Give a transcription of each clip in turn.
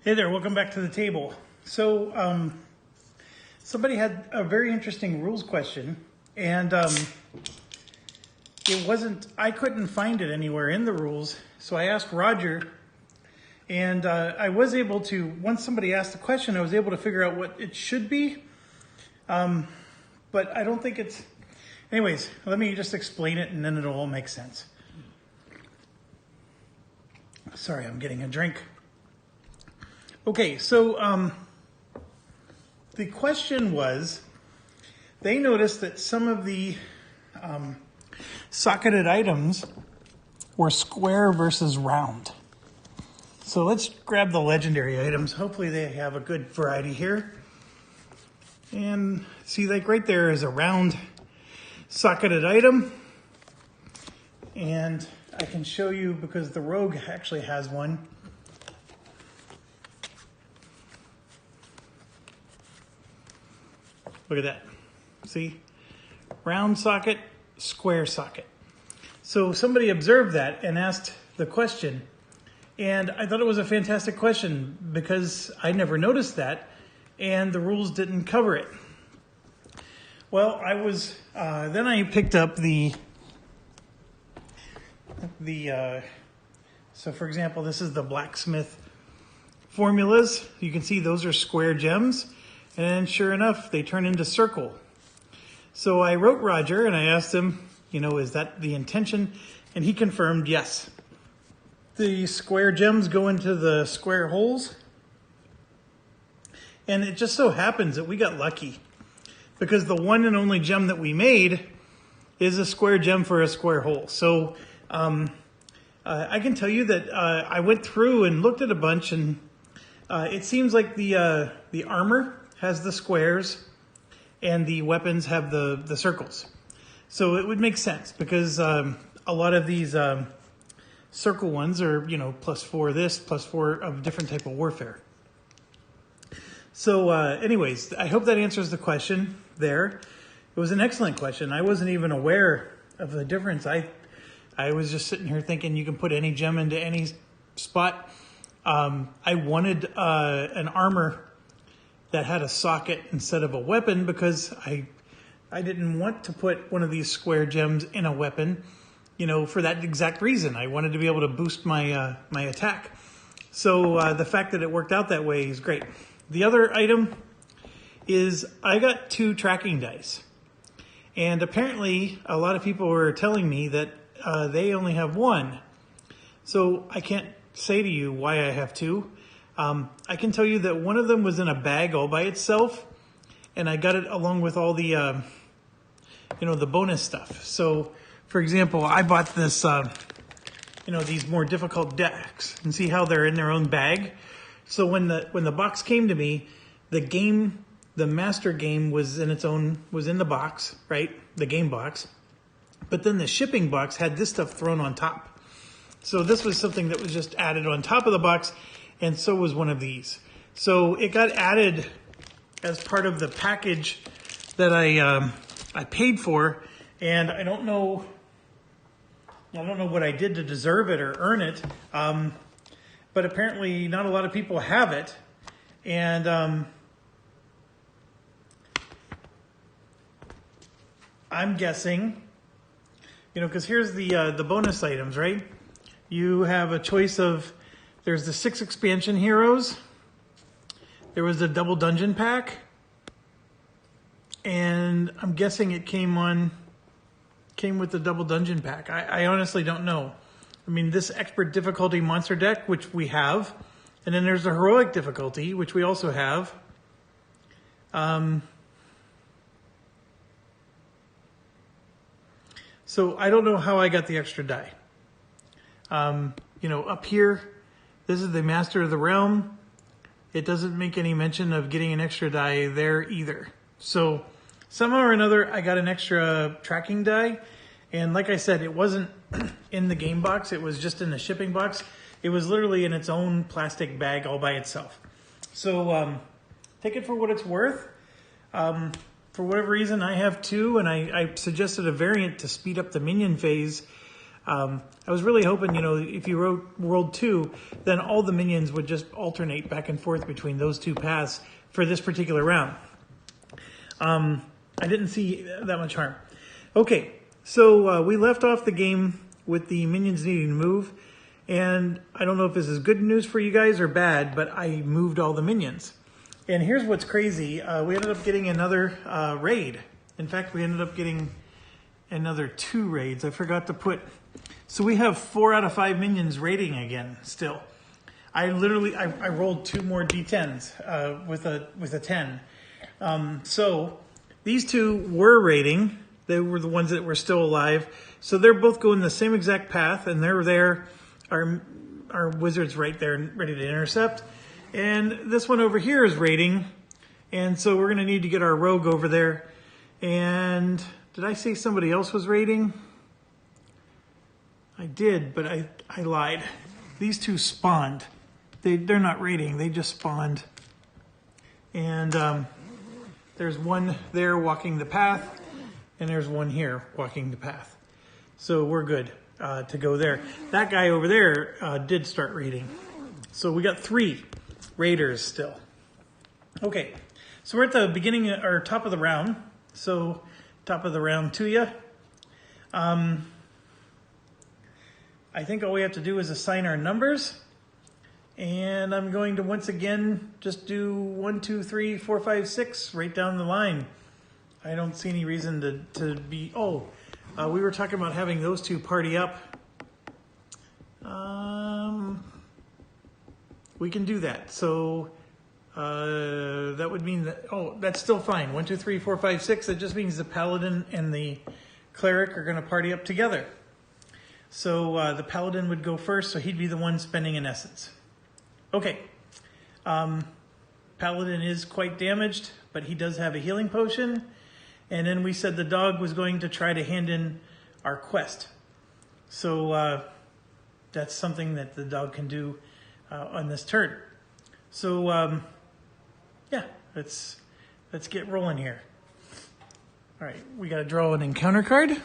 Hey there, welcome back to the table. So somebody had a very interesting rules question, and I couldn't find it anywhere in the rules, so I asked Roger, and I was able to, once somebody asked the question, I was able to figure out what it should be, but I don't think it's, anyways, let me just explain it and then it'll all make sense. Sorry, I'm getting a drink. Okay, so the question was, they noticed that some of the socketed items were square versus round. So let's grab the legendary items. Hopefully they have a good variety here. And see, like right there is a round socketed item. And I can show you because the rogue actually has one. Look at that. See? Round socket, square socket. So somebody observed that and asked the question. And I thought it was a fantastic question because I never noticed that and the rules didn't cover it. Well, then I picked up so for example, this is the blacksmith formulas. You can see those are square gems. And sure enough, they turn into circle. So I wrote Roger and I asked him, is that the intention? And he confirmed yes. The square gems go into the square holes. And it just so happens that we got lucky because the one and only gem that we made is a square gem for a square hole. So I can tell you that I went through and looked at a bunch, and it seems like the armor has the squares and the weapons have the circles. So it would make sense because a lot of these circle ones are, +4 this, +4 of different type of warfare. So anyways, I hope that answers the question there. It was an excellent question. I wasn't even aware of the difference. I was just sitting here thinking you can put any gem into any spot. I wanted an armor that had a socket instead of a weapon because I didn't want to put one of these square gems in a weapon, for that exact reason. I wanted to be able to boost my my attack. So the fact that it worked out that way is great. The other item is I got 2 tracking dice. And apparently a lot of people were telling me that they only have 1. So I can't say to you why I have 2. I can tell you that one of them was in a bag all by itself, and I got it along with all the, the bonus stuff. So, for example, I bought this, these more difficult decks, and see how they're in their own bag. So when the box came to me, the master game was in the box, right? The game box, but then the shipping box had this stuff thrown on top. So this was something that was just added on top of the box. And so was one of these. So it got added as part of the package that I paid for, and I don't know what I did to deserve it or earn it, but apparently not a lot of people have it, and I'm guessing, because here's the bonus items, right? You have a choice of. There's the 6 expansion heroes. There was the double dungeon pack. And I'm guessing it came with the double dungeon pack. I honestly don't know. I mean, this expert difficulty monster deck, which we have. And then there's the heroic difficulty, which we also have. So I don't know how I got the extra die. Up here, this is the Master of the Realm. It doesn't make any mention of getting an extra die there either. So somehow or another, I got an extra tracking die. And like I said, it wasn't in the game box. It was just in the shipping box. It was literally in its own plastic bag all by itself. So take it for what it's worth. For whatever reason, I have 2, and I suggested a variant to speed up the minion phase. I was really hoping, you know, if you wrote World 2, then all the minions would just alternate back and forth between those two paths for this particular round. I didn't see that much harm. Okay, so we left off the game with the minions needing to move, and I don't know if this is good news for you guys or bad, but I moved all the minions. And here's what's crazy. We ended up getting another raid. In fact, we ended up getting another 2 raids. I forgot to put... So we have 4 out of 5 minions raiding again still. I rolled 2 more D10s with a 10. So these 2 were raiding. They were the ones that were still alive. So they're both going the same exact path, and they're there. Our wizard's right there ready to intercept. And this one over here is raiding. And so we're going to need to get our rogue over there. And did I say somebody else was raiding? I did, but I lied. These 2 spawned. They're not raiding. They just spawned. And there's one there walking the path. And there's one here walking the path. So we're good to go there. That guy over there did start raiding. So we got 3 raiders still. Okay, so we're at the beginning or top of the round. So top of the round to you. I think all we have to do is assign our numbers. And I'm going to once again just do 1, 2, 3, 4, 5, 6 right down the line. I don't see any reason to be... Oh, we were talking about having those 2 party up. We can do that. So that would mean that... Oh, that's still fine. 1, 2, 3, 4, 5, 6. That just means the paladin and the cleric are going to party up together. So the paladin would go first, so he'd be the one spending an essence. Okay. Paladin is quite damaged, but he does have a healing potion. And then we said the dog was going to try to hand in our quest. So that's something that the dog can do on this turn. So yeah, let's get rolling here. All right, we got to draw an encounter card.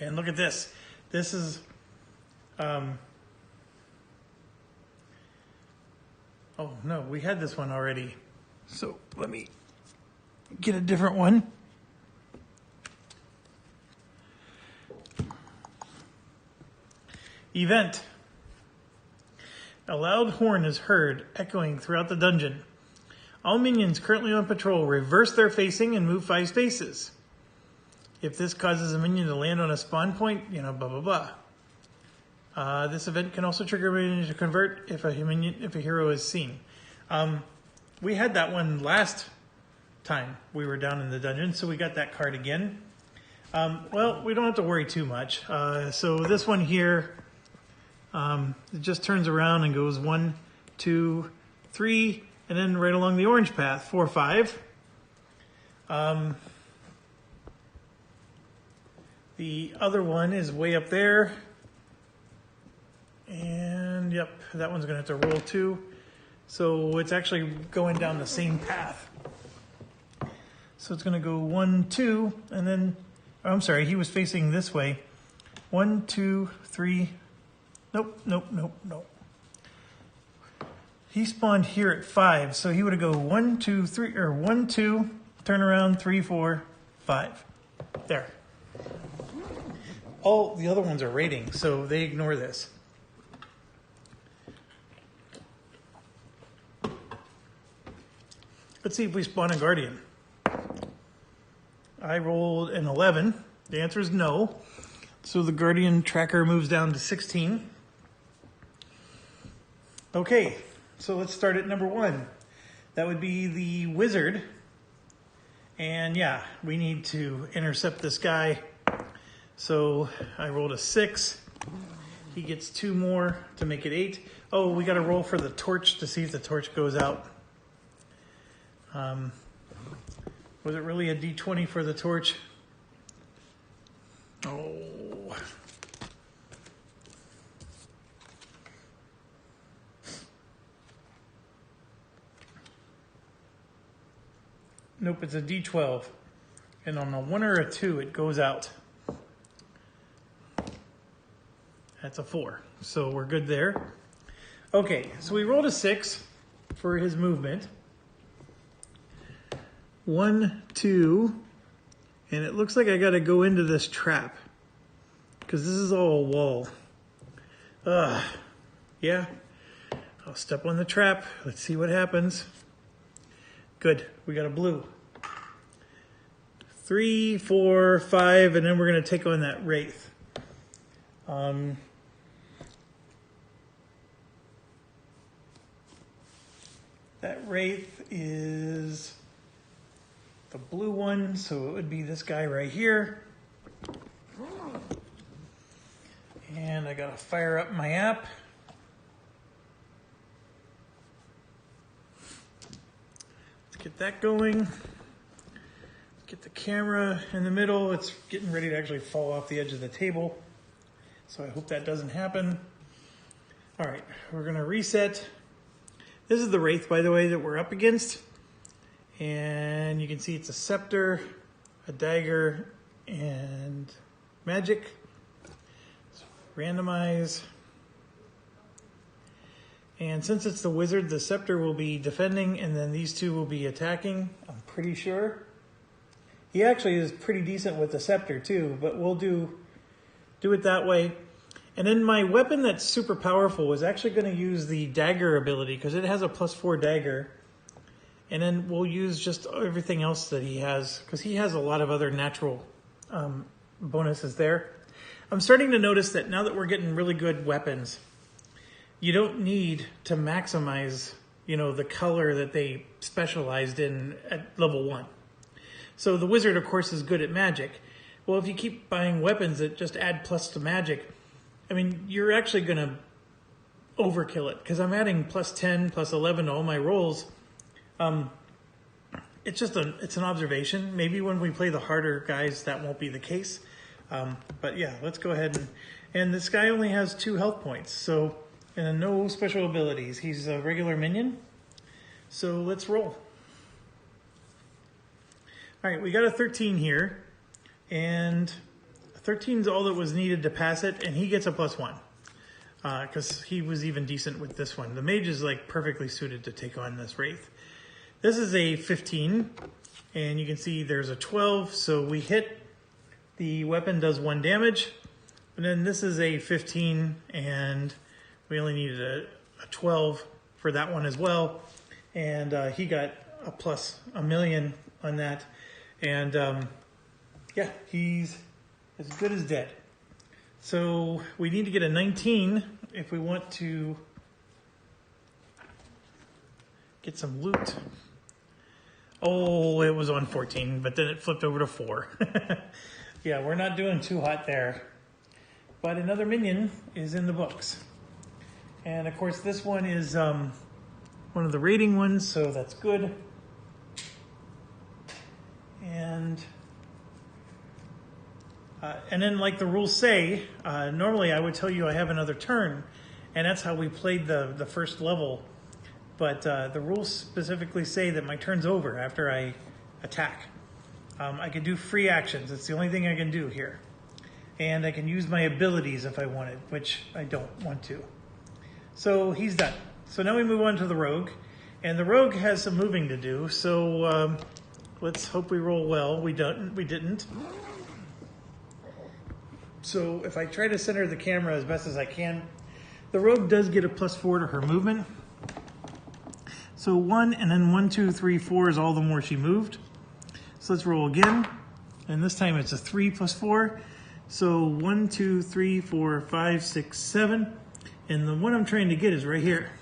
And look at this. This is... oh no, we had this one already. So let me get a different one. Event. A loud horn is heard echoing throughout the dungeon. All minions currently on patrol reverse their facing and move 5 spaces. If this causes a minion to land on a spawn point, you know, blah, blah, blah. This event can also trigger a minion to convert if a hero is seen. We had that one last time we were down in the dungeon, so we got that card again. Well, we don't have to worry too much. So this one here, it just turns around and goes 1, 2, 3, and then right along the orange path, 4, 5. The other one is way up there. And yep, that one's going to have to roll 2. So it's actually going down the same path. So it's going to go 1, 2, and then, oh, I'm sorry, he was facing this way. 1, 2, 3. Nope, nope, nope, nope. He spawned here at 5, so he would go 1, 2, 3, or 1, 2, turn around, 3, 4, 5. There. All the other ones are raiding, so they ignore this. Let's see if we spawn a guardian. I rolled an 11. The answer is no. So the guardian tracker moves down to 16. Okay, so let's start at number 1. That would be the wizard. And yeah, we need to intercept this guy. So I rolled a 6. He gets 2 more to make it 8. Oh, we got to roll for the torch to see if the torch goes out. Was it really a D20 for the torch? Oh. Nope, it's a D12. And on a 1 or a 2, it goes out. that's a 4. So we're good there. Okay, so we rolled a 6 for his movement. 1, 2, and it looks like I got to go into this trap because this is all a wall. Yeah, I'll step on the trap. Let's see what happens. Good, we got a blue. 3, 4, 5, and then we're going to take on that wraith. That wraith is the blue one, so it would be this guy right here. And I gotta fire up my app. Let's get that going. Get the camera in the middle. It's getting ready to actually fall off the edge of the table. So I hope that doesn't happen. All right, we're gonna reset. This is the wraith, by the way, that we're up against. And you can see it's a scepter, a dagger, and magic. So randomize. And since it's the wizard, the scepter will be defending, and then these two will be attacking, I'm pretty sure. He actually is pretty decent with the scepter too, but we'll do it that way. And then my weapon that's super powerful is actually going to use the dagger ability because it has a +4 dagger. And then we'll use just everything else that he has because he has a lot of other natural bonuses there. I'm starting to notice that now that we're getting really good weapons, you don't need to maximize, the color that they specialized in at level 1. So the wizard, of course, is good at magic. Well, if you keep buying weapons that just add plus to magic, I mean, you're actually going to overkill it because I'm adding +10, +11 to all my rolls. It's an observation. Maybe when we play the harder guys, that won't be the case. But yeah, let's go ahead and this guy only has 2 health points. So, and no special abilities. He's a regular minion. So let's roll. All right, we got a 13 here, and 13 is all that was needed to pass it, and he gets a +1 because he was even decent with this one. The mage is like perfectly suited to take on this wraith. This is a 15, and you can see there's a 12, so we hit. The weapon does 1 damage, and then this is a 15, and we only needed a 12 for that one as well, and he got a +1,000,000 on that, and yeah, he's as good as dead. So we need to get a 19 if we want to get some loot. Oh, it was on 14, but then it flipped over to 4. Yeah, we're not doing too hot there. But another minion is in the books. And of course, this one is one of the rating ones, so that's good. And then like the rules say, normally I would tell you I have another turn, and that's how we played the first level. But the rules specifically say that my turn's over after I attack. I can do free actions. It's the only thing I can do here. And I can use my abilities if I wanted, which I don't want to. So he's done. So now we move on to the rogue. And the rogue has some moving to do, so let's hope we roll well. We didn't. So if I try to center the camera as best as I can, the rogue does get a +4 to her movement. So 1, and then 1, 2, 3, 4 is all the more she moved. So let's roll again. And this time it's a 3 + 4. So 1, 2, 3, 4, 5, 6, 7. And the one I'm trying to get is right here.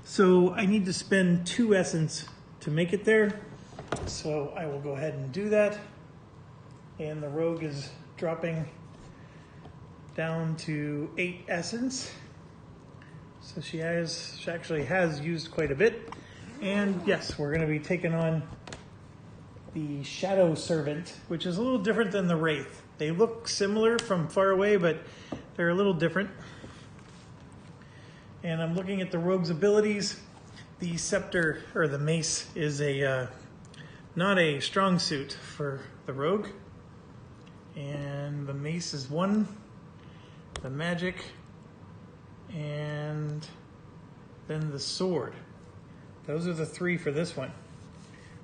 So I need to spend 2 essence to make it there. So I will go ahead and do that. And the rogue is dropping down to 8 essence. So she actually has used quite a bit. And yes, we're going to be taking on the Shadow Servant, which is a little different than the Wraith. They look similar from far away, but they're a little different. And I'm looking at the rogue's abilities. The scepter, or the mace, is not a strong suit for the rogue. And the mace is 1 the magic, and then the sword. Those are the three for this one.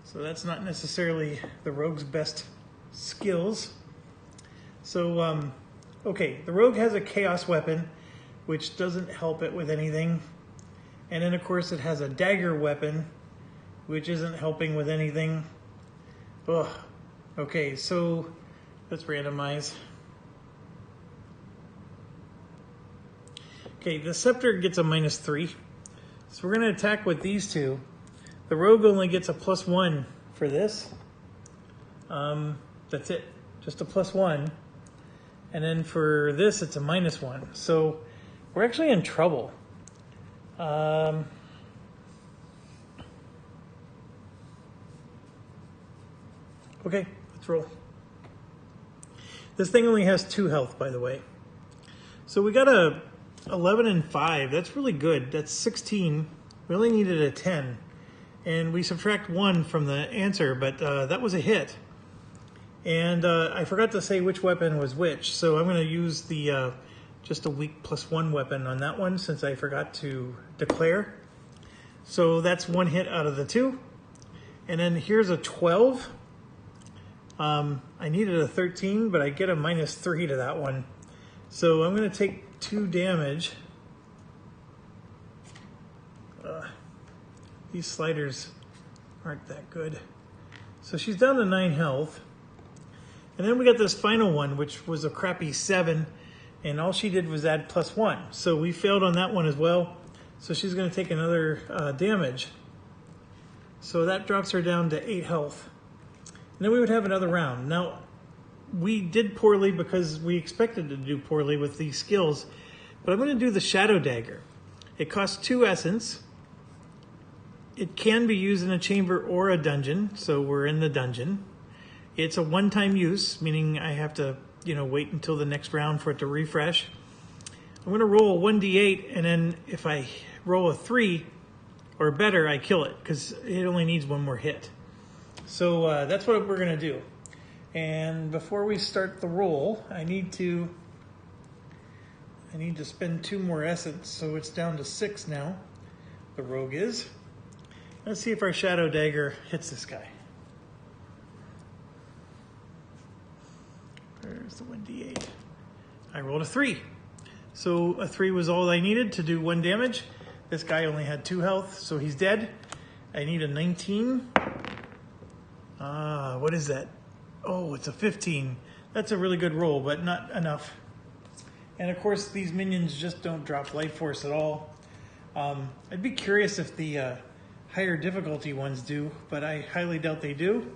So that's not necessarily the rogue's best skills. So, okay, the rogue has a chaos weapon, which doesn't help it with anything. And then, of course, it has a dagger weapon, which isn't helping with anything. Ugh. Okay, so let's randomize. Okay, the scepter gets a -3. So we're going to attack with these two. The rogue only gets a +1 for this. That's it, just a +1. And then for this, it's a -1. So we're actually in trouble. Okay, let's roll. This thing only has 2 health, by the way. So we got a 11 and 5. That's really good. That's 16. We only needed a 10. And we subtract 1 from the answer, but that was a hit. And I forgot to say which weapon was which, so I'm going to use the just a weak +1 weapon on that one since I forgot to declare. So that's 1 hit out of the 2. And then here's a 12. I needed a 13, but I get a -3 to that one. So I'm going to take 2 damage. These sliders aren't that good. So she's down to 9 health. And then we got this final one, which was a crappy 7. And all she did was add +1. So we failed on that one as well. So she's going to take another damage. So that drops her down to 8 health. And then we would have another round. Now, we did poorly because we expected to do poorly with these skills. But I'm going to do the Shadow Dagger. It costs 2 essence. It can be used in a chamber or a dungeon. So we're in the dungeon. It's a one-time use, meaning I have to, wait until the next round for it to refresh. I'm going to roll a 1d8, and then if I roll a 3 or better, I kill it, because it only needs 1 more hit. So that's what we're going to do. And before we start the roll, I need to spend 2 more essence, so it's down to 6 now. The rogue is. Let's see if our Shadow Dagger hits this guy. There's the 1d8. I rolled a 3. So a 3 was all I needed to do 1 damage. This guy only had 2 health, so he's dead. I need a 19. What is that? Oh, it's a 15. That's a really good roll, but not enough. And of course, these minions just don't drop life force at all. I'd be curious if the higher difficulty ones do, but I highly doubt they do.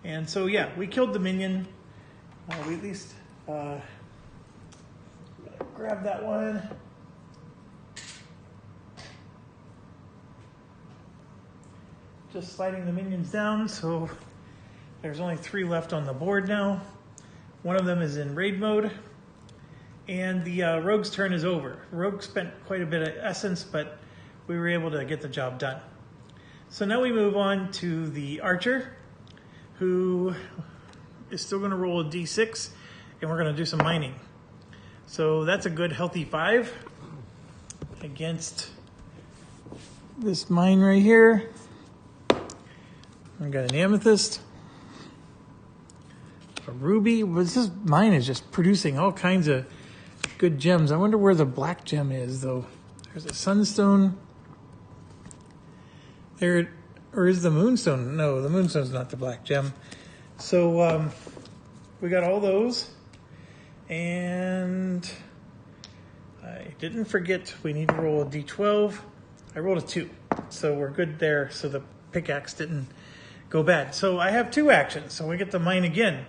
And so yeah, we killed the minion. We at least grab that one. Just sliding the minions down, so there's only 3 left on the board now. One of them is in raid mode. And the rogue's turn is over. Rogue spent quite a bit of essence, but we were able to get the job done. So now we move on to the archer, who is still going to roll a d6, and we're going to do some mining. So that's a good healthy 5 against this mine right here. I've got an amethyst, a ruby. This mine is just producing all kinds of good gems. I wonder where the black gem is, though. There's a sunstone. There, or is the moonstone? No, the moonstone's not the black gem. So we got all those, and I didn't forget we need to roll a d12. I rolled a 2, so we're good there. So the pickaxe didn't go bad. So I have 2 actions, so we get to mine again.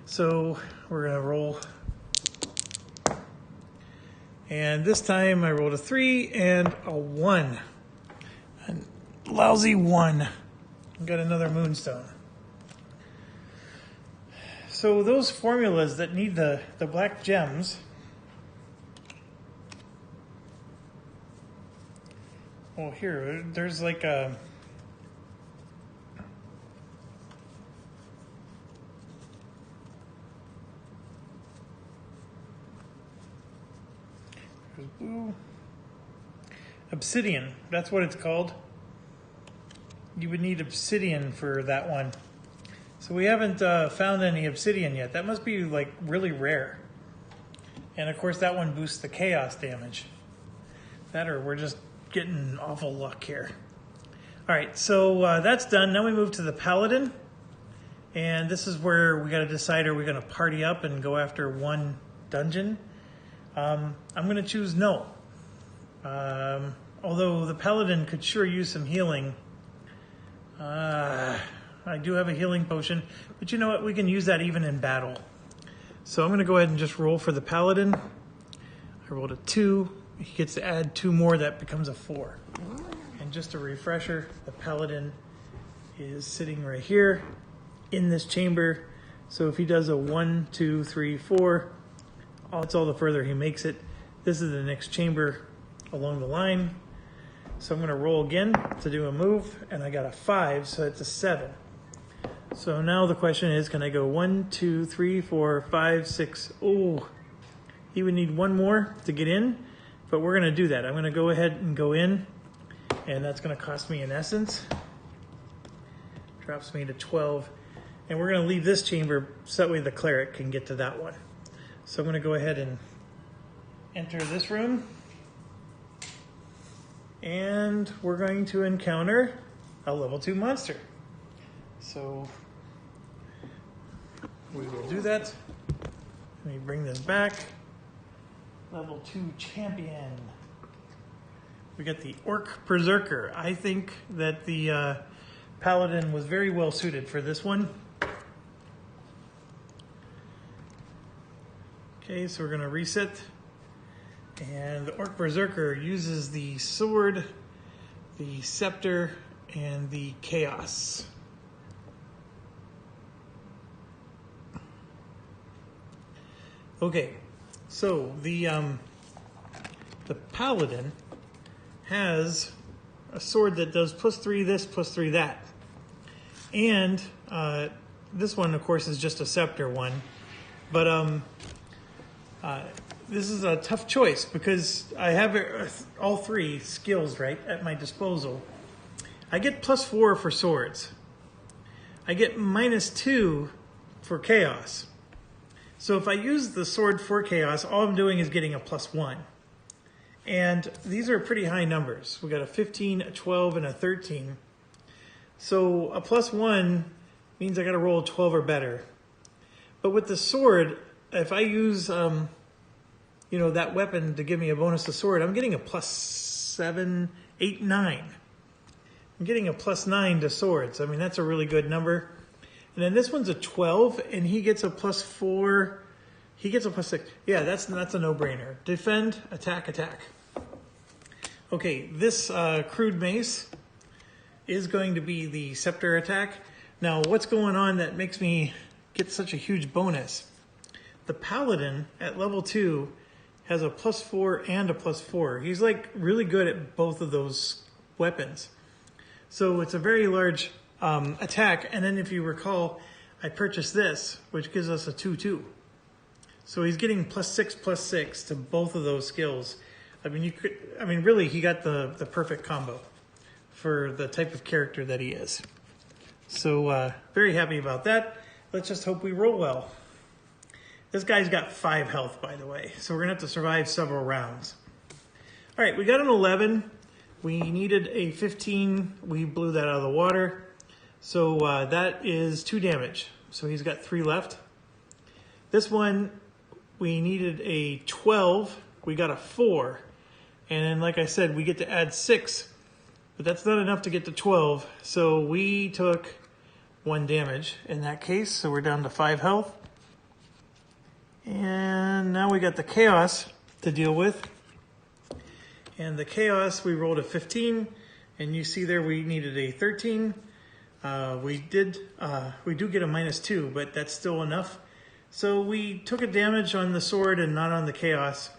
So we're gonna roll, and this time I rolled a 3 and a 1. A lousy 1. Got another moonstone. So those formulas that need the black gems, well, here, there's like a, Ooh. Obsidian, that's what it's called. You would need obsidian for that one. So we haven't found any obsidian yet. That must be like really rare. And of course that one boosts the chaos damage. That or we're just getting awful luck here. All right, so that's done. Now we move to the paladin. And this is where we got to decide, are we going to party up and go after one dungeon? I'm going to choose no. Although the paladin could sure use some healing. I do have a healing potion, but you know what? We can use that even in battle. So I'm going to go ahead and just roll for the paladin. I rolled a 2. He gets to add 2 more. That becomes a 4. And just a refresher, the paladin is sitting right here in this chamber. So if he does a 1, 2, 3, 4, it's all the further he makes it. This is the next chamber along the line. So I'm going to roll again to do a move, and I got a 5, so it's a 7. So now the question is, can I go 1, 2, 3, 4, 5, 6? Oh, he would need 1 more to get in, but we're going to do that. I'm going to go ahead and go in, and that's going to cost me an essence. Drops me to 12, and we're going to leave this chamber so that way the cleric can get to that one. So I'm going to go ahead and enter this room. And we're going to encounter a level 2 monster. So we will do that. Let me bring this back. Level 2 champion. We got the Orc Berserker. I think that the Paladin was very well suited for this one. Okay, so we're going to reset. And the Orc Berserker uses the sword, the scepter, and the chaos. Okay, so the paladin has a sword that does +3 this, +3 that. And this one, of course, is just a scepter one. But this is a tough choice because I have all 3 skills right at my disposal. I get +4 for swords. I get -2 for chaos. So if I use the sword for chaos, all I'm doing is getting a +1. And these are pretty high numbers. We got a 15, a 12, and a 13. So a +1 means I got to roll a 12 or better. But with the sword, if I use that weapon to give me a bonus to sword, I'm getting a +7, 8, 9. I'm getting a +9 to swords. I mean, that's a really good number. And then this one's a 12, and he gets a +4. He gets a +6. Yeah, that's a no-brainer. Defend, attack, attack. Okay, this crude mace is going to be the scepter attack. Now, what's going on that makes me get such a huge bonus? The paladin at level 2 has a +4 and a +4. He's like really good at both of those weapons. So it's a very large attack. And then if you recall, I purchased this, which gives us a 2/2. So he's getting +6, +6 to both of those skills. I mean, really, he got the perfect combo for the type of character that he is. So very happy about that. Let's just hope we roll well. This guy's got 5 health, by the way, so we're going to have to survive several rounds. All right, we got an 11. We needed a 15. We blew that out of the water. So that is 2 damage. So he's got 3 left. This one, we needed a 12. We got a 4. And then, like I said, we get to add 6. But that's not enough to get to 12. So we took 1 damage in that case. So we're down to 5 health. And now we got the chaos to deal with. And the chaos, we rolled a 15. And you see there we needed a 13. We do get a -2, but that's still enough. So we took a damage on the sword and not on the chaos.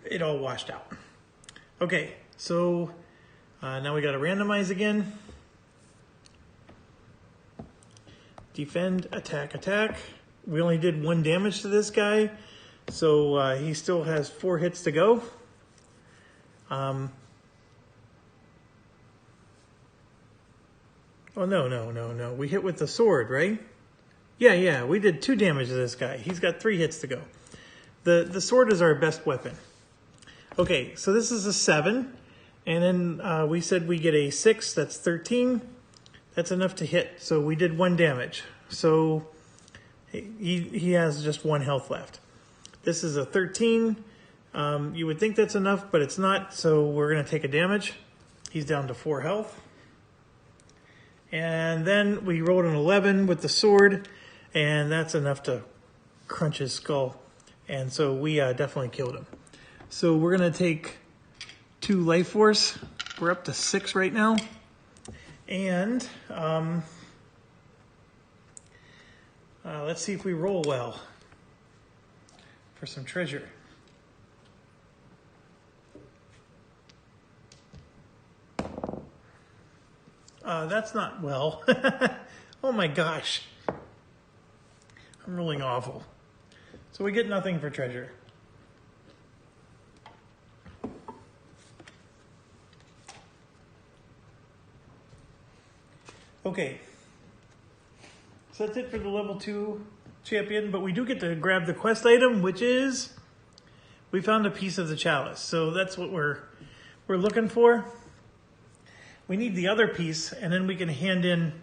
It all washed out. Okay, so now we got to randomize again. Defend, attack, attack. We only did 1 damage to this guy. So he still has 4 hits to go. Oh, no. We hit with the sword, right? Yeah, we did 2 damage to this guy. He's got 3 hits to go. The sword is our best weapon. Okay, so this is a 7. And then we said we get a 6, that's 13. That's enough to hit. So we did 1 damage. So he has just 1 health left. This is a 13. You would think that's enough, but it's not. So we're going to take a damage. He's down to 4 health. And then we rolled an 11 with the sword, and that's enough to crunch his skull. And so we definitely killed him. So we're going to take 2 life force. We're up to 6 right now. And let's see if we roll well for some treasure. That's not well. Oh my gosh. I'm rolling awful. So we get nothing for treasure. Okay. So that's it for the level 2 champion, but we do get to grab the quest item, which is we found a piece of the chalice. So that's what we're looking for. We need the other piece, and then we can hand in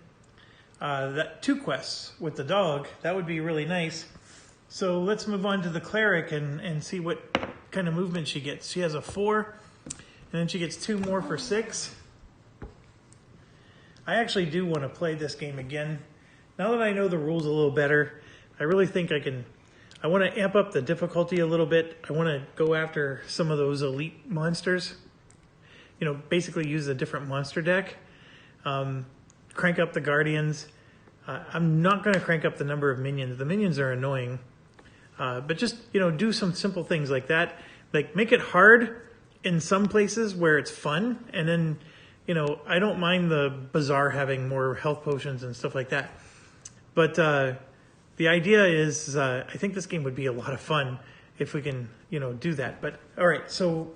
that 2 quests with the dog. That would be really nice. So let's move on to the cleric and see what kind of movement she gets. She has a 4, and then she gets 2 more for 6. I actually do want to play this game again. Now that I know the rules a little better, I really think I want to amp up the difficulty a little bit. I want to go after some of those elite monsters. You know, basically use a different monster deck. Crank up the guardians. I'm not going to crank up the number of minions. The minions are annoying. But just, you know, do some simple things like that. Like, make it hard in some places where it's fun. And then, you know, I don't mind the bazaar having more health potions and stuff like that. But the idea is, I think this game would be a lot of fun if we can, you know, do that. But, all right, so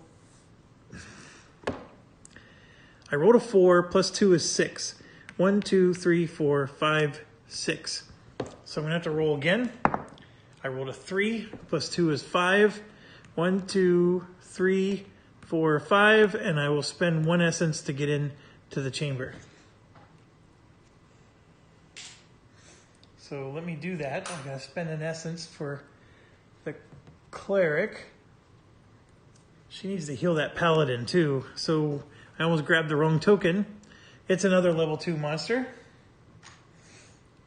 I rolled a 4, plus 2 is 6. 1, 2, 3, 4, 5, 6. So I'm going to have to roll again. I rolled a 3, plus 2 is 5. 1, 2, 3, 4, 5, and I will spend 1 essence to get in to the chamber. So let me do that. I'm going to spend an essence for the cleric. She needs to heal that paladin too. So I almost grabbed the wrong token. It's another level 2 monster.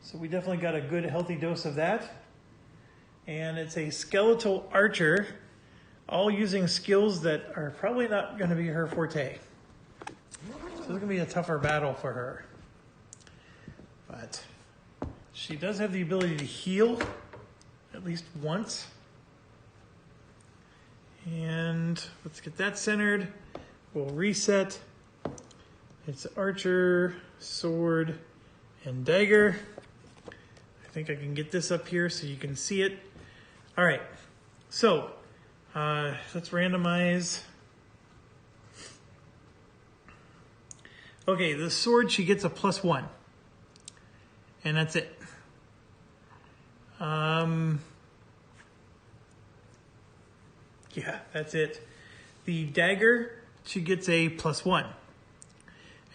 So we definitely got a good healthy dose of that. And it's a skeletal archer, all using skills that are probably not going to be her forte. So it's going to be a tougher battle for her. But she does have the ability to heal at least once. And let's get that centered. We'll reset. It's archer, sword, and dagger. I think I can get this up here so you can see it. All right, so let's randomize. Okay, the sword, she gets a +1. And that's it. Yeah, that's it. The dagger, she gets a +1.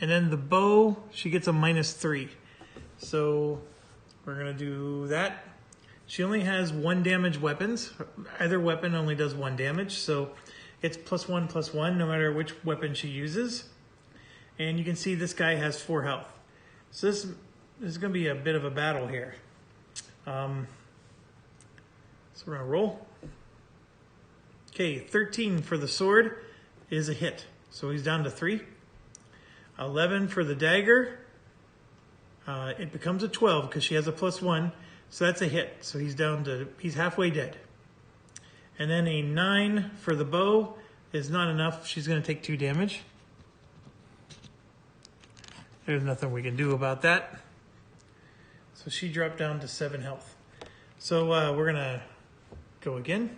And then the bow, she gets a -3. So we're going to do that. She only has 1 damage weapons. Either weapon only does 1 damage. So it's +1/+1 no matter which weapon she uses. And you can see this guy has 4 health. So this is going to be a bit of a battle here. So we're going to roll. Okay, 13 for the sword is a hit. So he's down to 3. 11 for the dagger. It becomes a 12 because she has a +1. So that's a hit. So he's halfway dead. And then a 9 for the bow is not enough. She's going to take 2 damage. There's nothing we can do about that. So she dropped down to 7 health. So we're going to go again.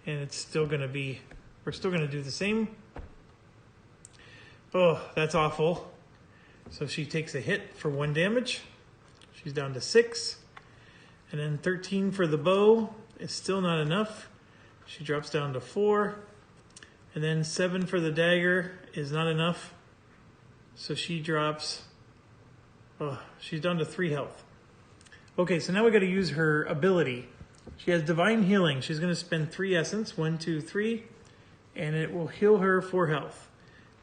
and it's still going to be, we're still going to do the same. Oh, that's awful. So she takes a hit for 1 damage. She's down to 6. And then 13 for the bow is still not enough. She drops down to 4. And then 7 for the dagger is not enough. So she drops, she's down to 3 health. Okay, so now we got to use her ability. She has Divine Healing. She's going to spend 3 essence, 1, 2, 3, and it will heal her 4 health.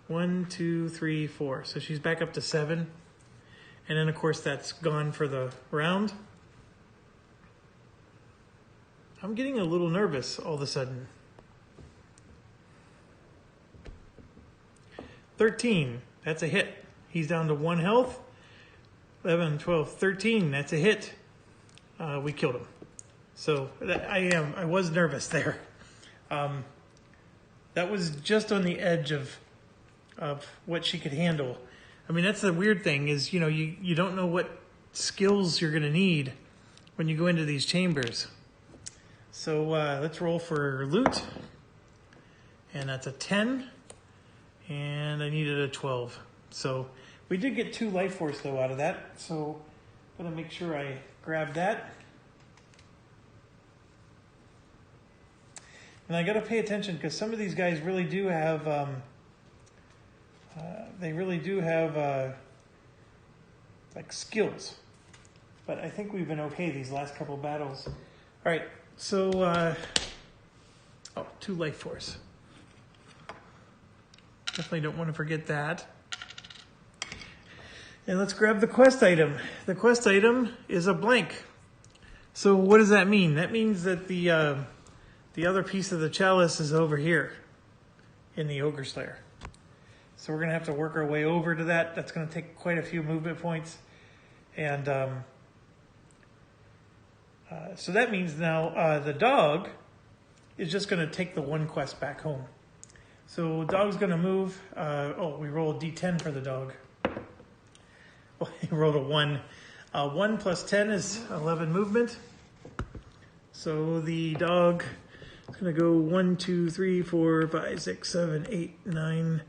1, 2, 3, 4. So she's back up to 7. And then, of course, that's gone for the round. I'm getting a little nervous all of a sudden. 13. That's a hit. He's down to 1 health. 11, 12, 13. That's a hit. We killed him. So I was nervous there. That was just on the edge of what she could handle. I mean, that's the weird thing is, you know, you don't know what skills you're going to need when you go into these chambers. So let's roll for loot. And that's a 10. And I needed a 12. So we did get 2 life force though out of that. So I'm going to make sure I grab that. And I got to pay attention because some of these guys really do have, like skills. But I think we've been okay these last couple battles. All right, so 2 life force. Definitely don't want to forget that. And let's grab the quest item. The quest item is a blank. So what does that mean? That means that the other piece of the chalice is over here in the Ogre Slayer. So we're going to have to work our way over to that. That's going to take quite a few movement points. And so that means now the dog is just going to take the 1 quest back home. So dog's going to move. We rolled a d10 for the dog. Well, he rolled a 1. 1 plus 10 is 11 movement. So the dog is going to go 1, 2, 3, 4, 5, 6, 7, 8, 9,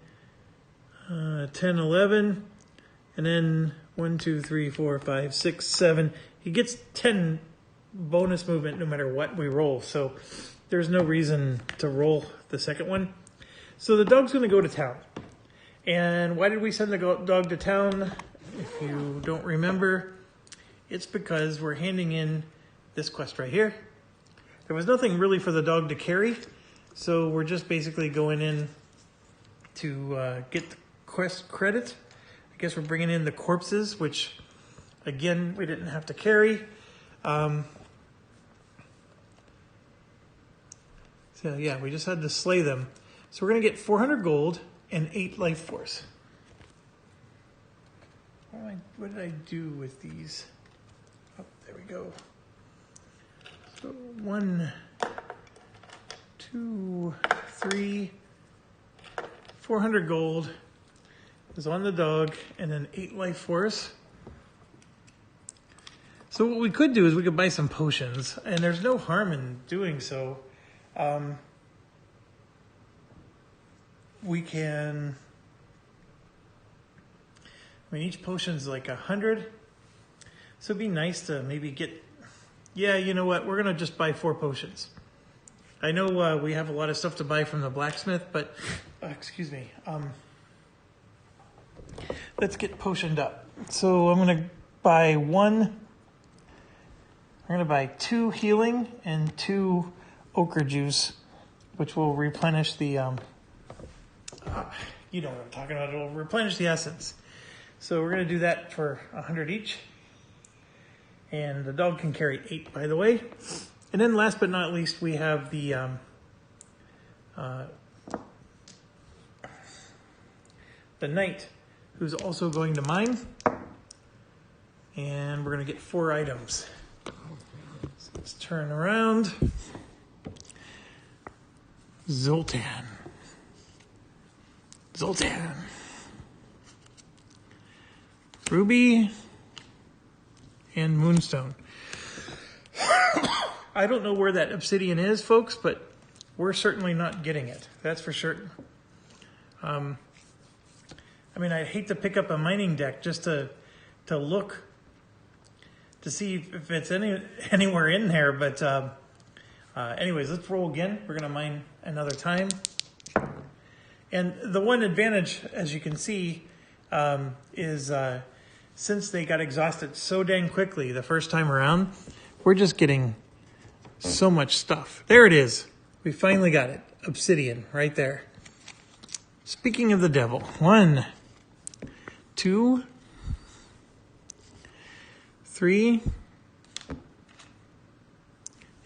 10, 11. And then 1, 2, 3, 4, 5, 6, 7. He gets 10 bonus movement no matter what we roll. So there's no reason to roll the second one. So the dog's going to go to town. And why did we send the dog to town? If you don't remember, it's because we're handing in this quest right here. There was nothing really for the dog to carry, so we're just basically going in to get the quest credit. I guess we're bringing in the corpses, which, again, we didn't have to carry. So yeah, we just had to slay them. So we're going to get 400 gold and 8 life force. What did I do with these? Oh, there we go. So 1, 2, 3, 400 gold is on the dog, and then 8 life force. So what we could do is we could buy some potions, and there's no harm in doing so. We can, I mean, each potion's like 100. So it'd be nice to maybe get, yeah, you know what? We're going to just buy 4 potions. I know we have a lot of stuff to buy from the blacksmith, but, excuse me. Let's get potioned up. So I'm going to buy 1. I'm going to buy 2 healing and 2 ochre juice, which will replenish the, you know what I'm talking about. It will replenish the essence. So we're going to do that for 100 each. And the dog can carry 8, by the way. And then last but not least, we have the knight, who's also going to mine. And we're going to get 4 items. So let's turn around. Zoltan. Ruby and Moonstone. I don't know where that obsidian is, folks, but we're certainly not getting it. That's for sure. I mean, I'd hate to pick up a mining deck just to look to see if it's anywhere in there. But anyways, let's roll again. We're going to mine another time. And the one advantage, as you can see, is since they got exhausted so dang quickly the first time around, we're just getting so much stuff. There it is. We finally got it. Obsidian right there. Speaking of the devil, 1, 2, 3,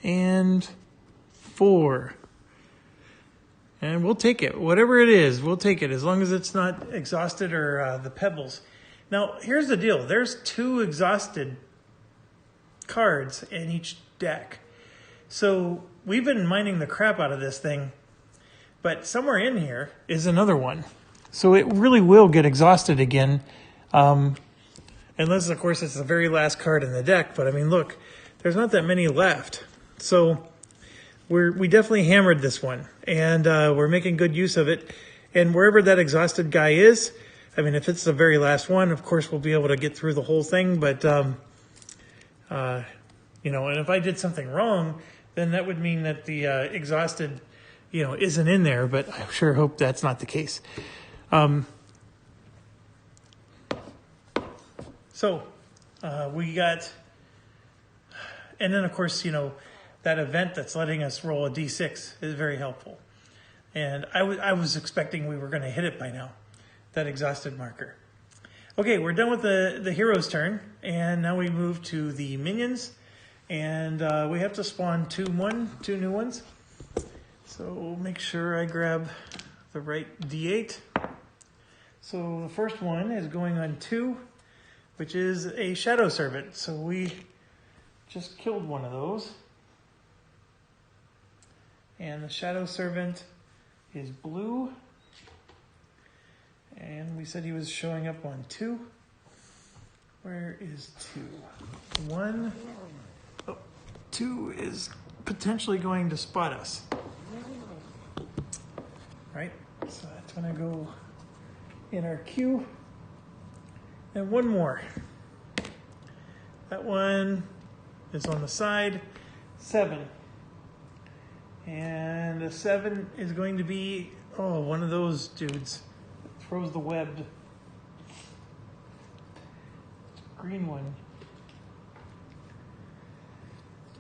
and 4. And we'll take it. Whatever it is, we'll take it as long as it's not exhausted or the pebbles. Now, here's the deal. There's 2 exhausted cards in each deck. So we've been mining the crap out of this thing, but somewhere in here is another one. So it really will get exhausted again. Unless, of course, it's the very last card in the deck. But, I mean, look, there's not that many left. So we definitely hammered this one, and we're making good use of it. And wherever that exhausted guy is, I mean, if it's the very last one, of course, we'll be able to get through the whole thing. But, you know, and if I did something wrong, then that would mean that the exhausted, you know, isn't in there. But I sure hope that's not the case. So we got, and then, of course, you know, that event that's letting us roll a D6 is very helpful. And I was expecting we were going to hit it by now, that exhausted marker. Okay, we're done with the hero's turn, and now we move to the minions, and we have to spawn two new ones. So make sure I grab the right D8. So the first one is going on 2, which is a shadow servant. So we just killed one of those. And the shadow servant is blue. And we said he was showing up on 2. Where is 2? 1. Oh, 2 is potentially going to spot us. Right? So that's going to go in our queue. And one more. That one is on the side. 7. And the 7 is going to be, one of those dudes. Throws the webbed green one.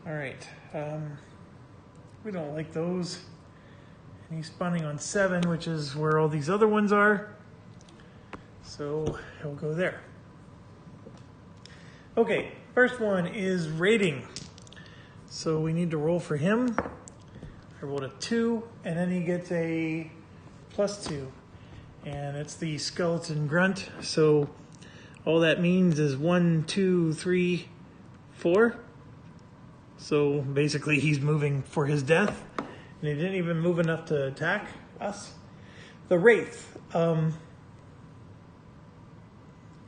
All right. We don't like those. And he's spawning on 7, which is where all these other ones are. So he'll go there. Okay, first one is raiding. So we need to roll for him. I rolled a 2, and then he gets a +2. And it's the skeleton grunt. So all that means is 1, 2, 3, 4. So basically he's moving for his death. And he didn't even move enough to attack us. The Wraith.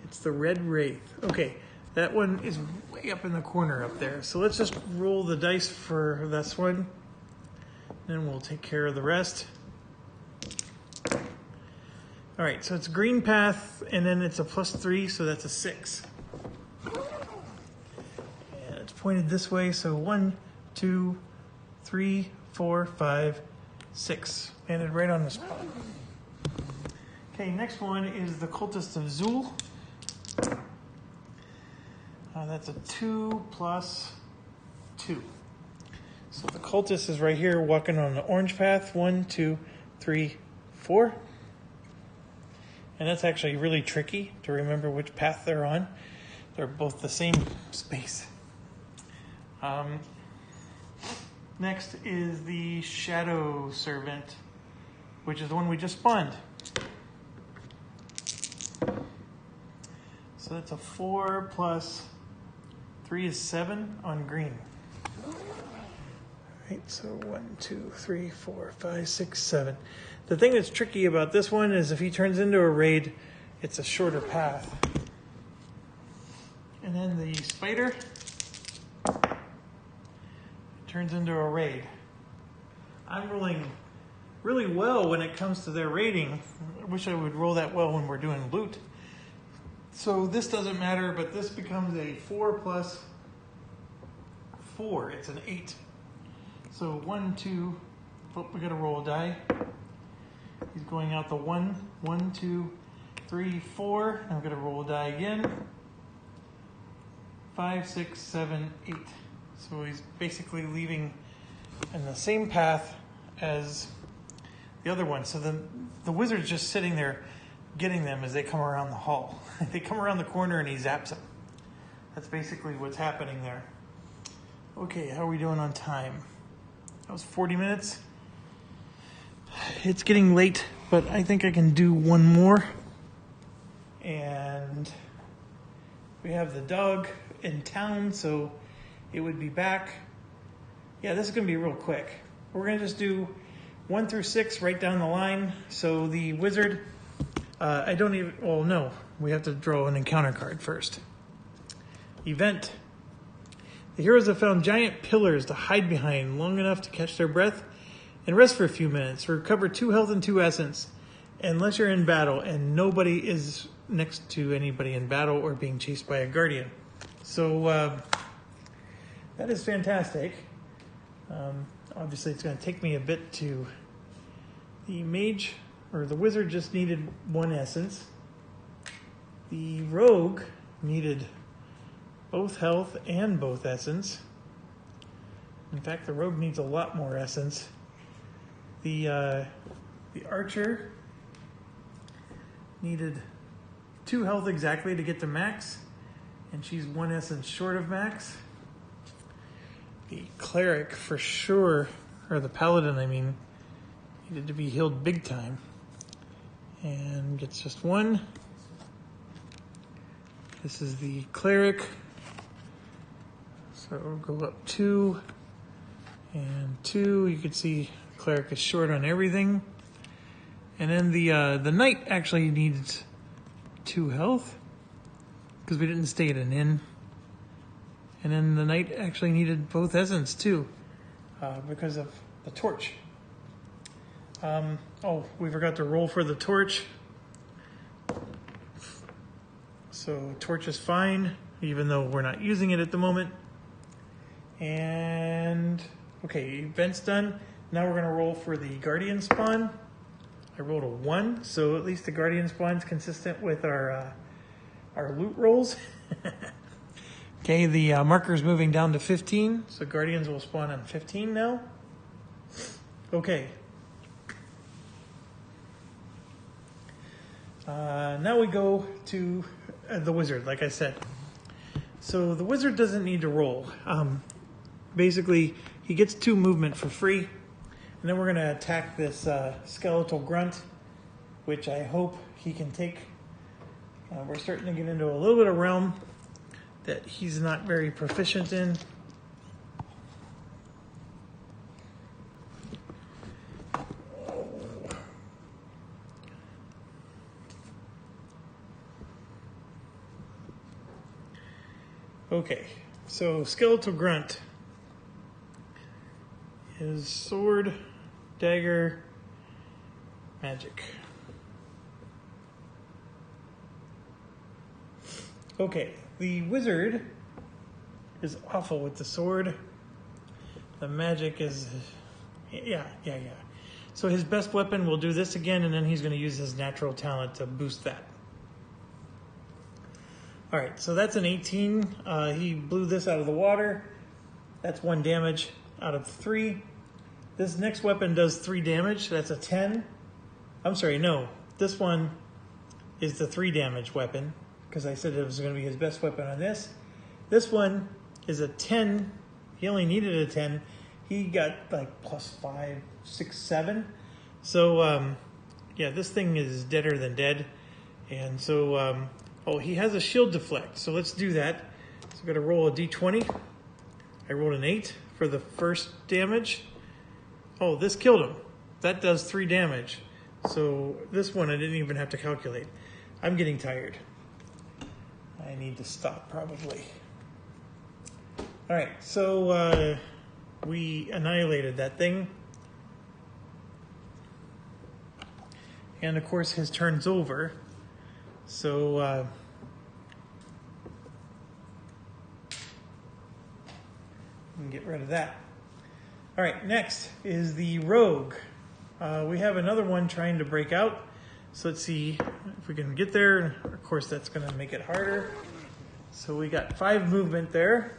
It's the Red Wraith. Okay, that one is way up in the corner up there. So let's just roll the dice for this one. Then we'll take care of the rest. All right, so it's green path, and then it's a +3, so that's a 6. And it's pointed this way, so 1, 2, 3, 4, 5, 6. Landed right on the spot. Okay, next one is the Cultist of Zul. That's a 2 + 2. So the cultist is right here walking on the orange path. 1, 2, 3, 4. And that's actually really tricky to remember which path they're on. They're both the same space. Next is the Shadow Servant, which is the one we just spawned. So that's a 4 + 3 is 7 on green. Right, so 1, 2, 3, 4, 5, 6, 7. The thing that's tricky about this one is if he turns into a raid, it's a shorter path. And then the spider turns into a raid. I'm rolling really well when it comes to their rating. I wish I would roll that well when we're doing loot. So this doesn't matter, but this becomes a 4 plus 4. It's an 8. So 1, 2, oh, we gotta roll a die. He's going out the 1, 1, 2, 3, 4. I'm gonna roll a die again. 5, 6, 7, 8. So he's basically leaving in the same path as the other one. So the wizard's just sitting there getting them as they come around the hall. They come around the corner and he zaps them. That's basically what's happening there. Okay, how are we doing on time? That was 40 minutes. It's getting late, but I think I can do one more. And we have the dog in town, so it would be back. Yeah, this is going to be real quick. We're going to just do 1 through 6 right down the line. So the wizard, I don't even, well, no, we have to draw an encounter card first. Event. The heroes have found giant pillars to hide behind long enough to catch their breath and rest for a few minutes. Recover 2 health and 2 essence unless you're in battle and nobody is next to anybody in battle or being chased by a guardian. So that is fantastic. Obviously it's going to take me a bit to... The mage, or the wizard, just needed 1 essence. The rogue needed both health and both essence. In fact, the rogue needs a lot more essence. The archer needed 2 health exactly to get to max, and she's 1 essence short of max. The cleric for sure, or the paladin I mean, needed to be healed big time, and gets just 1. This is the cleric, so we'll go up 2 and 2. You can see cleric is short on everything. And then the knight actually needs 2 health because we didn't stay at an inn. And then the knight actually needed both essence too because of the torch. Oh, we forgot to roll for the torch. So torch is fine, even though we're not using it at the moment. And okay, event's done. Now we're gonna roll for the guardian spawn. I rolled a 1, so at least the guardian spawn's consistent with our loot rolls. Okay, the marker's moving down to 15, so guardians will spawn on 15 now. Okay. Now we go to the wizard, like I said. So the wizard doesn't need to roll. Basically, he gets 2 movement for free. And then we're going to attack this skeletal grunt, which I hope he can take. We're starting to get into a little bit of realm that he's not very proficient in. Okay, so skeletal grunt is sword, dagger, magic. Okay, the wizard is awful with the sword. The magic is, yeah. So his best weapon will do this again, and then he's going to use his natural talent to boost that. All right, so that's an 18. He blew this out of the water. That's 1 damage out of 3. This next weapon does 3 damage. That's a 10. I'm sorry, no. This one is the 3 damage weapon because I said it was going to be his best weapon on this. This one is a 10. He only needed a 10. He got like +5, 6, 7. So, yeah, this thing is deader than dead. And so, oh, he has a shield deflect. So let's do that. So I'm going to roll a d20. I rolled an 8 for the first damage. Oh, this killed him. That does 3 damage. So this one I didn't even have to calculate. I'm getting tired. I need to stop probably. All right, so we annihilated that thing. And of course his turn's over. So we can get rid of that. All right, next is the rogue. We have another one trying to break out. So let's see if we can get there. Of course, that's going to make it harder. So we got 5 movement there.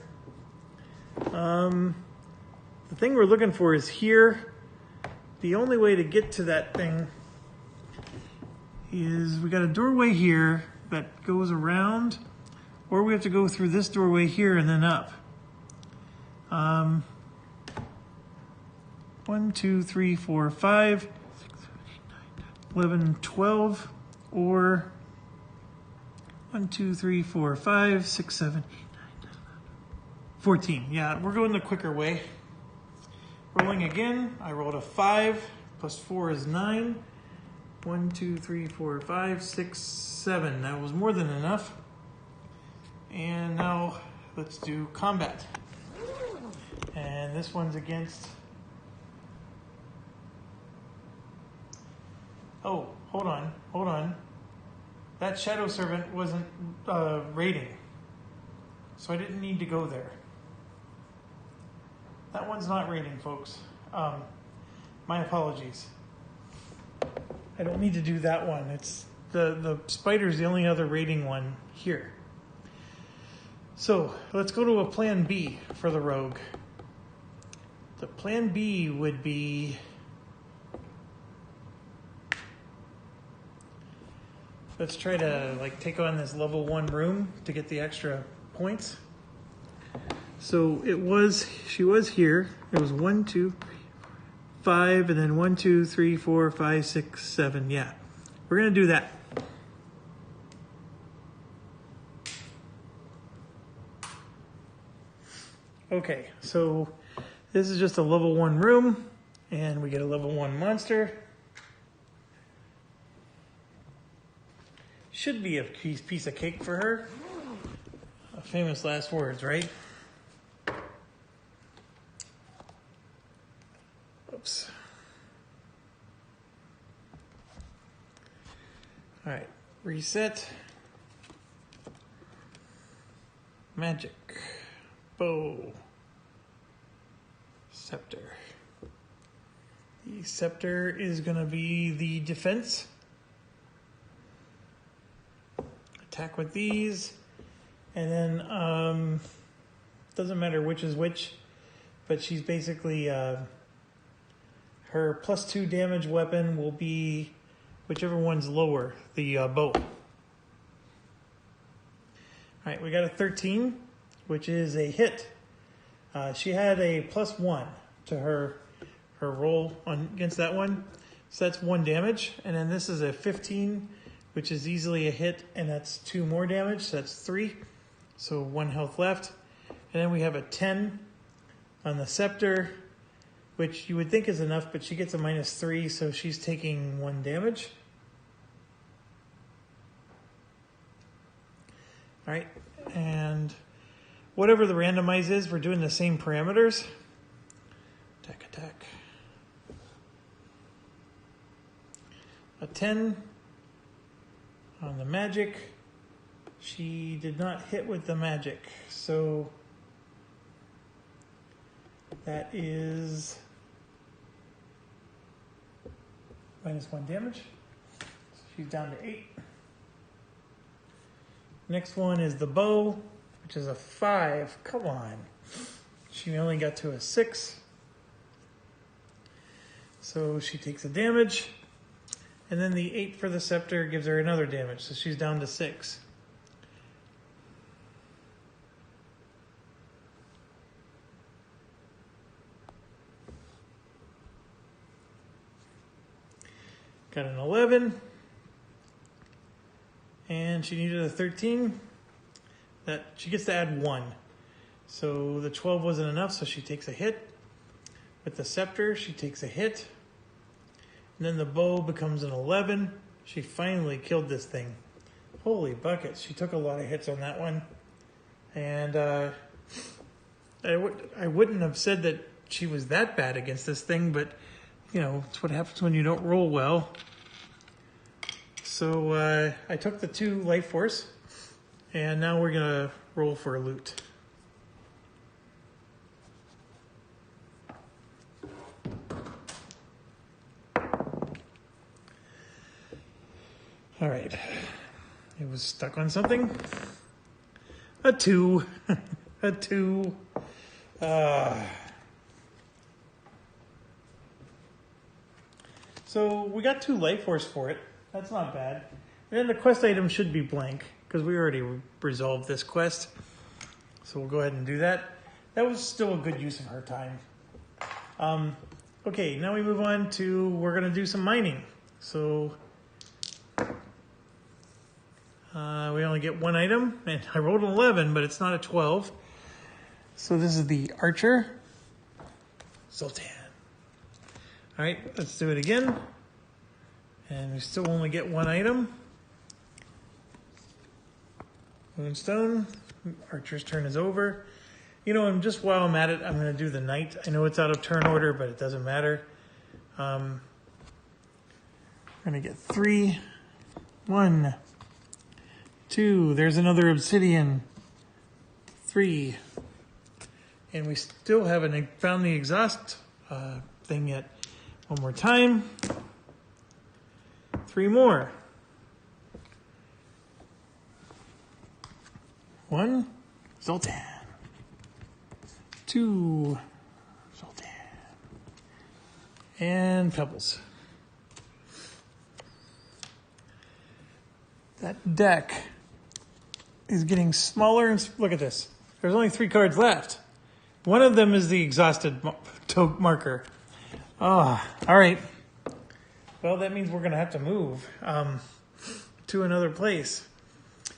The thing we're looking for is here. The only way to get to that thing is we got a doorway here that goes around, or we have to go through this doorway here and then up. 1, 2, 3, 4, 5, 6, 7, 8, 9, 10, 11, 12, or 1, 2, 3, 4, 5, 6, 7, 8, 9, 10, 11, 14. Yeah, we're going the quicker way. Rolling again, I rolled a 5, plus 4 is 9. 1, 2, 3, 4, 5, 6, 7. That was more than enough. And now let's do combat. And this one's against... Oh, hold on. That Shadow Servant wasn't raiding. So I didn't need to go there. That one's not raiding, folks. My apologies. I don't need to do that one. It's the spider's the only other raiding one here. So let's go to a plan B for the rogue. The plan B would be... Let's try to take on this level 1 room to get the extra points. So she was here. It was 1, 2, 3, 5, and then 1, 2, 3, 4, 5, 6, 7. Yeah, we're gonna do that. Okay, so this is just a level 1 room, and we get a level 1 monster. Should be a piece of cake for her. Famous last words, right? Oops. All right, reset. Magic. Bow. Scepter. The scepter is going to be the defense. Attack with these, and then doesn't matter which is which, but she's basically her +2 damage weapon will be whichever one's lower, the bow. All right, we got a 13, which is a hit. She had a +1 to her roll against that one, so that's 1 damage, and then this is a 15. Which is easily a hit, and that's 2 more damage, so that's 3. So 1 health left. And then we have a 10 on the scepter, which you would think is enough, but she gets a -3, so she's taking 1 damage. All right, and whatever the randomize is, we're doing the same parameters. Attack, attack. A 10. On the magic, she did not hit with the magic, so that is -1 damage. So she's down to 8. Next one is the bow, which is a 5. Come on. She only got to a 6. So she takes a damage. And then the 8 for the scepter gives her another damage, so she's down to 6. Got an 11. And she needed a 13. That she gets to add 1. So the 12 wasn't enough, so she takes a hit. With the scepter, she takes a hit. And then the bow becomes an 11. She finally killed this thing. Holy buckets. She took a lot of hits on that one. And I wouldn't have said that she was that bad against this thing, but, you know, it's what happens when you don't roll well. So I took the 2 life force, and now we're gonna roll for a loot. All right, it was stuck on something. A 2, a 2. So we got 2 life force for it. That's not bad. And then the quest item should be blank because we already resolved this quest. So we'll go ahead and do that. That was still a good use of her time. Okay, now we move on to, we're going to do some mining. So we only get 1 item, and I rolled an 11, but it's not a 12. So this is the Archer, Sultan. All right, let's do it again. And we still only get 1 item. Moonstone, Archer's turn is over. You know, and just while I'm at it, I'm going to do the Knight. I know it's out of turn order, but it doesn't matter. We're going to get 3, 1, 2. There's another Obsidian. 3. And we still haven't found the exhaust thing yet. One more time. 3 more. 1, Sultan. 2, Sultan. And Pebbles. That deck is getting smaller and look at this. There's only 3 cards left. One of them is the exhausted marker. Oh, all right. Well, that means we're going to have to move to another place.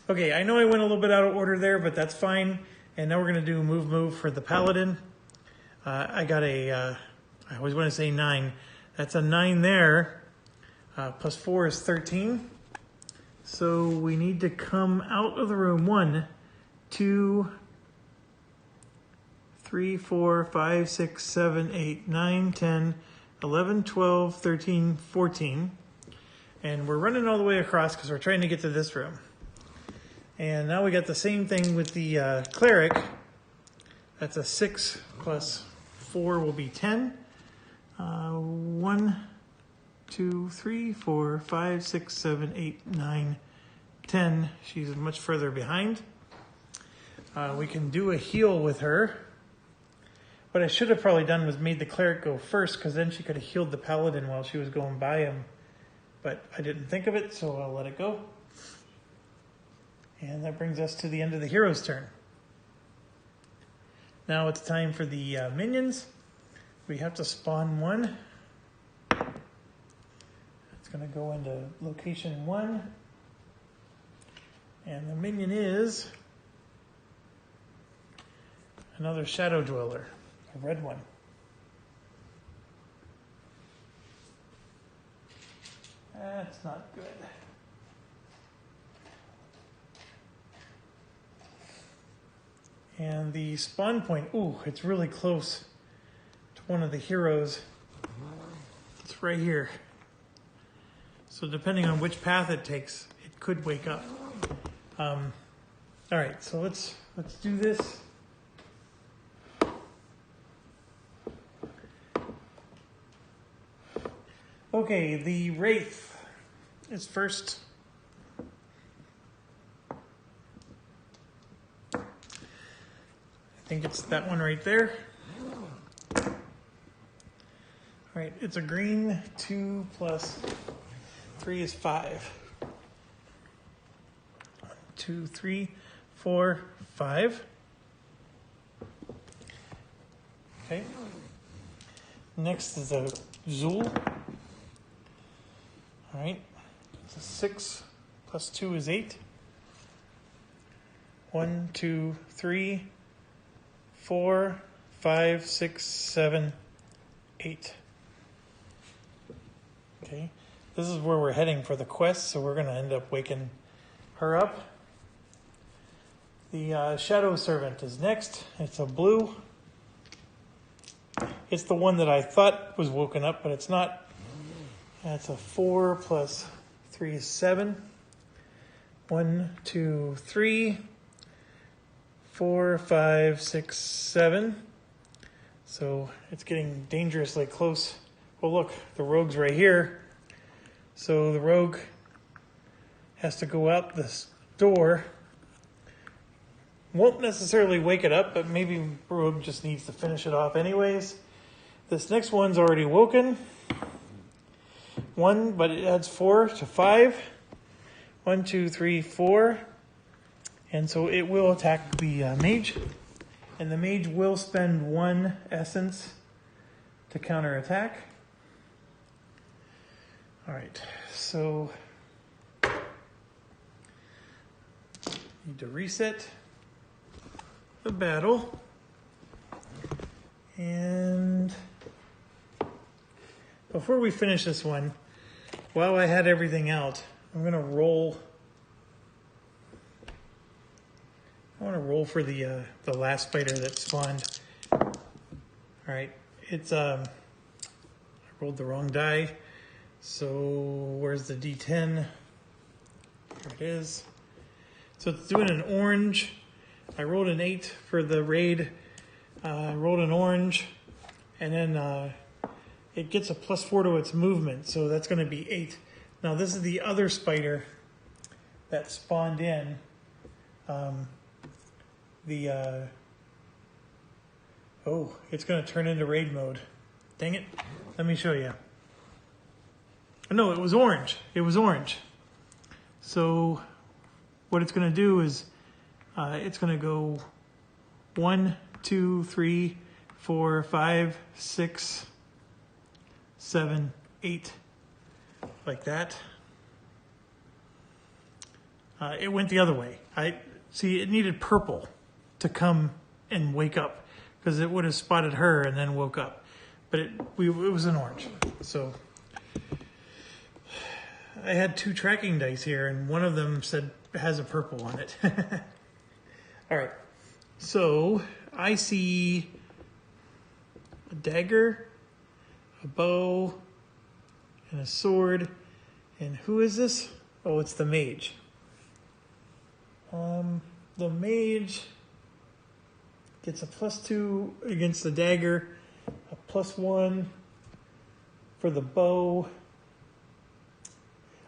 Okay, I know I went a little bit out of order there, but that's fine. And now we're going to do move for the Paladin. I got a, I always want to say 9. That's a 9 there. Plus 4 is 13. So we need to come out of the room. 1, 2, 3, 4, 5, 6, 7, 8, 9, 10, 11, 12, 13, 14. And we're running all the way across because we're trying to get to this room. And now we got the same thing with the Cleric. That's a 6 plus 4 will be 10. 1, 2, 3, 4, 5, 6, 7, 8, 9, 10. She's much further behind. We can do a heal with her. What I should have probably done was made the Cleric go first, because then she could have healed the Paladin while she was going by him. But I didn't think of it, so I'll let it go. And that brings us to the end of the hero's turn. Now it's time for the minions. We have to spawn 1. It's going to go into location 1. And the minion is another Shadow Dweller, a red one. That's not good. And the spawn point, ooh, it's really close to one of the heroes. It's right here. So depending on which path it takes, it could wake up. All right, so let's do this. Okay, the Wraith is first. I think it's that one right there. All right, it's a green. 2 plus 3 is 5. 1, 2, 3, 4, 5. Okay. Next is a Zool. All right, it's a 6 plus 2 is 8. 1, 2, 3, 4, 5, 6, 7, 8. Okay, this is where we're heading for the quest, so we're going to end up waking her up. The Shadow Servant is next. It's a blue. It's the one that I thought was woken up, but it's not. That's a 4 plus 3 is 7. 1, 2, 3, 4, 5, 6, 7. So it's getting dangerously close. Well, look, the rogue's right here. So the rogue has to go out this door. Won't necessarily wake it up, but maybe rogue just needs to finish it off anyways. This next one's already woken. 1, but it adds 4 to 5. 1, 2, 3, 4. And so it will attack the mage. And the mage will spend 1 essence to counterattack. Alright, so need to reset the battle. And before we finish this one, while I had everything out, I'm going to roll. I want to roll for the last spider that spawned. All right, it's I rolled the wrong die. So where's the D10? Here it is. So it's doing an orange. I rolled an 8 for the raid. I rolled an orange, and then it gets a +4 to its movement. So that's going to be 8. Now this is the other spider that spawned in. Oh, it's going to turn into raid mode. Dang it. Let me show you. No, it was orange. It was orange. So what it's going to do is it's going to go 1, 2, 3, 4, 5, 6, 7, 8. Like that. It went the other way. See, it needed purple to come and wake up because it would have spotted her and then woke up. But it was an orange. So I had 2 tracking dice here, and one of them said has a purple on it. All right. So I see a dagger, a bow, and a sword. And who is this? Oh, it's the mage. The mage gets a +2 against the dagger, a +1 for the bow.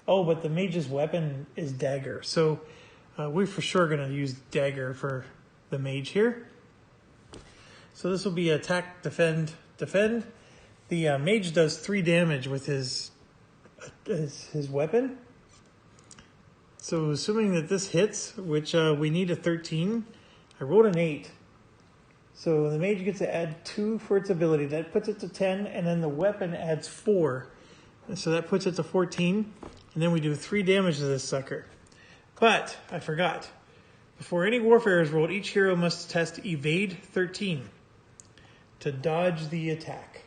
Oh, but the mage's weapon is dagger. So we're for sure going to use dagger for the mage here. So this will be attack, defend, defend. The mage does 3 damage with his weapon. So assuming that this hits, which we need a 13, I rolled an 8. So the mage gets to add 2 for its ability. That puts it to 10, and then the weapon adds 4. So that puts it to 14. And then we do 3 damage to this sucker. But I forgot. Before any warfare is rolled, each hero must test evade 13 to dodge the attack.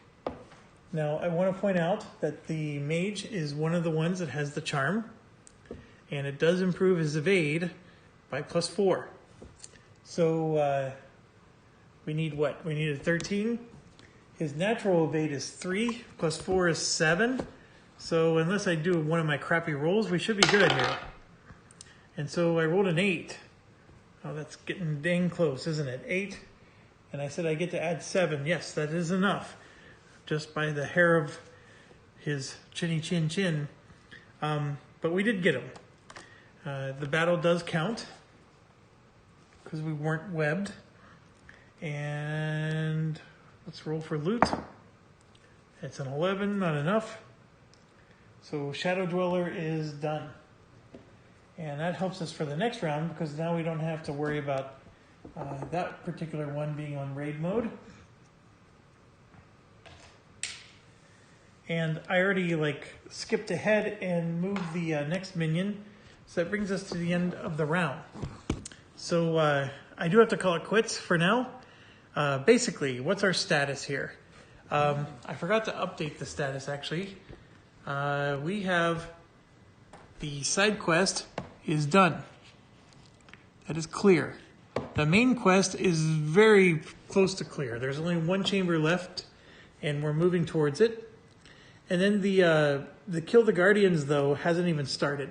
Now, I want to point out that the mage is one of the ones that has the charm, and it does improve his evade by +4. So we need what? We need a 13. His natural evade is 3, +4 is 7. So unless I do one of my crappy rolls, we should be good here. And so I rolled an 8. Oh, that's getting dang close, isn't it? 8. And I said I get to add 7. Yes, that is enough. Just by the hair of his chinny chin chin. But we did get him. The battle does count because we weren't webbed. And let's roll for loot. It's an 11, not enough. So Shadow Dweller is done. And that helps us for the next round because now we don't have to worry about that particular one being on raid mode. And I already skipped ahead and moved the next minion. So that brings us to the end of the round. So I do have to call it quits for now. Basically, what's our status here? I forgot to update the status actually. We have the side quest is done. That is clear. The main quest is very close to clear. There's only 1 chamber left and we're moving towards it. And then the the kill the Guardians, though, hasn't even started.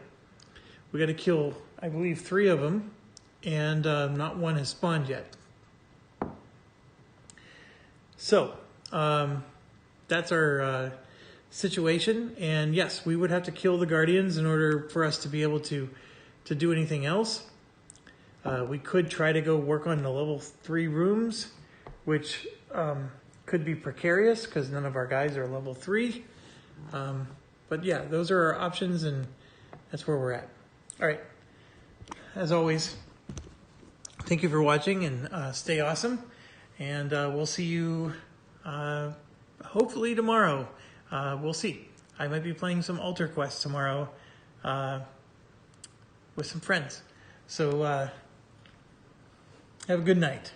We got to kill, I believe, 3 of them, and not one has spawned yet. So, that's our situation. And yes, we would have to kill the Guardians in order for us to be able to do anything else. We could try to go work on the level 3 rooms, which could be precarious because none of our guys are level 3. But yeah, those are our options, and that's where we're at. All right. As always, thank you for watching, and stay awesome. And we'll see you hopefully tomorrow. We'll see. I might be playing some Altar Quest tomorrow with some friends. So have a good night.